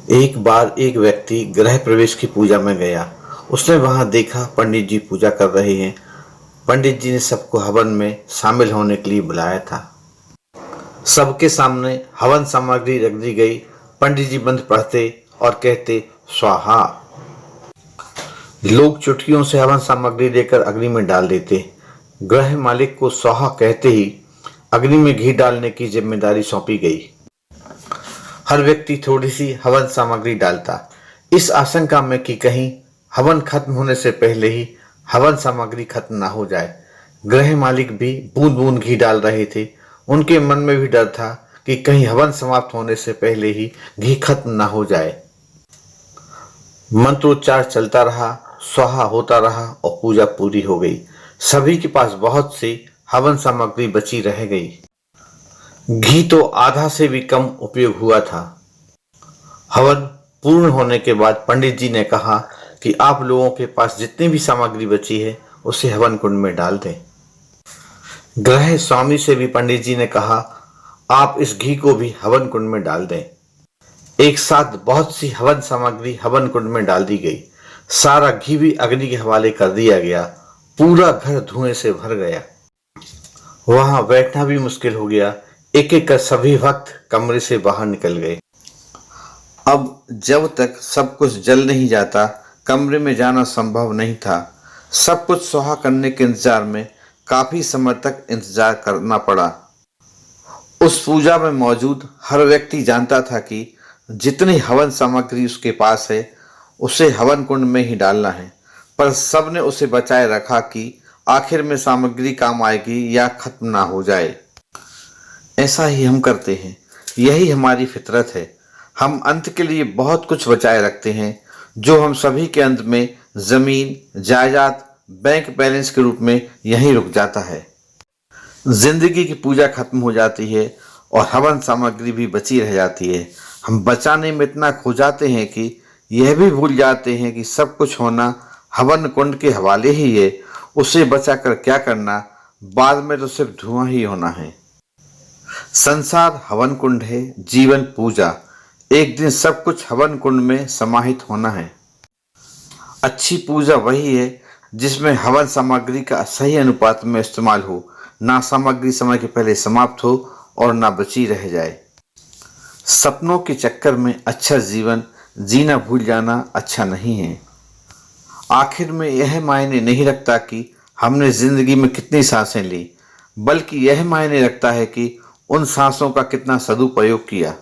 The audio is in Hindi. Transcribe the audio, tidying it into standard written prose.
एक बार एक व्यक्ति गृह प्रवेश की पूजा में गया। उसने वहां देखा पंडित जी पूजा कर रहे हैं। पंडित जी ने सबको हवन में शामिल होने के लिए बुलाया था। सबके सामने हवन सामग्री रख दी गई। पंडित जी मंत्र पढ़ते और कहते स्वाहा। लोग चुटकियों से हवन सामग्री लेकर अग्नि में डाल देते। गृह मालिक को स्वाहा कहते ही अग्नि में घी डालने की जिम्मेदारी सौंपी गई। हर व्यक्ति थोड़ी सी हवन सामग्री डालता, इस आशंका में कि कहीं हवन खत्म होने से पहले ही हवन सामग्री खत्म ना हो जाए। गृह मालिक भी बूंद बूंद घी डाल रहे थे। उनके मन में भी डर था कि कहीं हवन समाप्त होने से पहले ही घी खत्म ना हो जाए। मंत्रोच्चार चलता रहा, स्वाहा होता रहा और पूजा पूरी हो गई। सभी के पास बहुत सी हवन सामग्री बची रह गई। घी तो आधा से भी कम उपयोग हुआ था। हवन पूर्ण होने के बाद पंडित जी ने कहा कि आप लोगों के पास जितनी भी सामग्री बची है उसे हवन कुंड में डाल दें। गृह स्वामी से भी पंडित जी ने कहा, आप इस घी को भी हवन कुंड में डाल दें। एक साथ बहुत सी हवन सामग्री हवन कुंड में डाल दी गई। सारा घी भी अग्नि के हवाले कर दिया गया। पूरा घर धुएं से भर गया। वहां बैठना भी मुश्किल हो गया। एक एक कर सभी भक्त कमरे से बाहर निकल गए। अब जब तक सब कुछ जल नहीं जाता कमरे में जाना संभव नहीं था। सब कुछ सुहा करने के इंतजार में काफी समय तक इंतजार करना पड़ा। उस पूजा में मौजूद हर व्यक्ति जानता था कि जितनी हवन सामग्री उसके पास है उसे हवन कुंड में ही डालना है, पर सबने उसे बचाए रखा कि आखिर में सामग्री काम आएगी या खत्म ना हो जाए। ऐसा ही हम करते हैं, यही हमारी फितरत है। हम अंत के लिए बहुत कुछ बचाए रखते हैं जो हम सभी के अंत में जमीन, जायदाद, बैंक बैलेंस के रूप में यहीं रुक जाता है। जिंदगी की पूजा खत्म हो जाती है और हवन सामग्री भी बची रह जाती है। हम बचाने में इतना खो जाते हैं कि यह भी भूल जाते हैं कि सब कुछ होना हवन कुंड के हवाले ही है। उसे बचाकर क्या करना, बाद में तो सिर्फ धुआं ही होना है। संसार हवन कुंड है, जीवन पूजा। एक दिन सब कुछ हवन कुंड में समाहित होना है। अच्छी पूजा वही है जिसमें हवन सामग्री का सही अनुपात में इस्तेमाल हो, ना सामग्री समय के पहले समाप्त हो और ना बची रह जाए। सपनों के चक्कर में अच्छा जीवन जीना भूल जाना अच्छा नहीं है। आखिर में यह मायने नहीं रखता कि हमने जिंदगी में कितनी सांसें ली, बल्कि यह मायने रखता है कि उन सांसों का कितना सदुपयोग किया।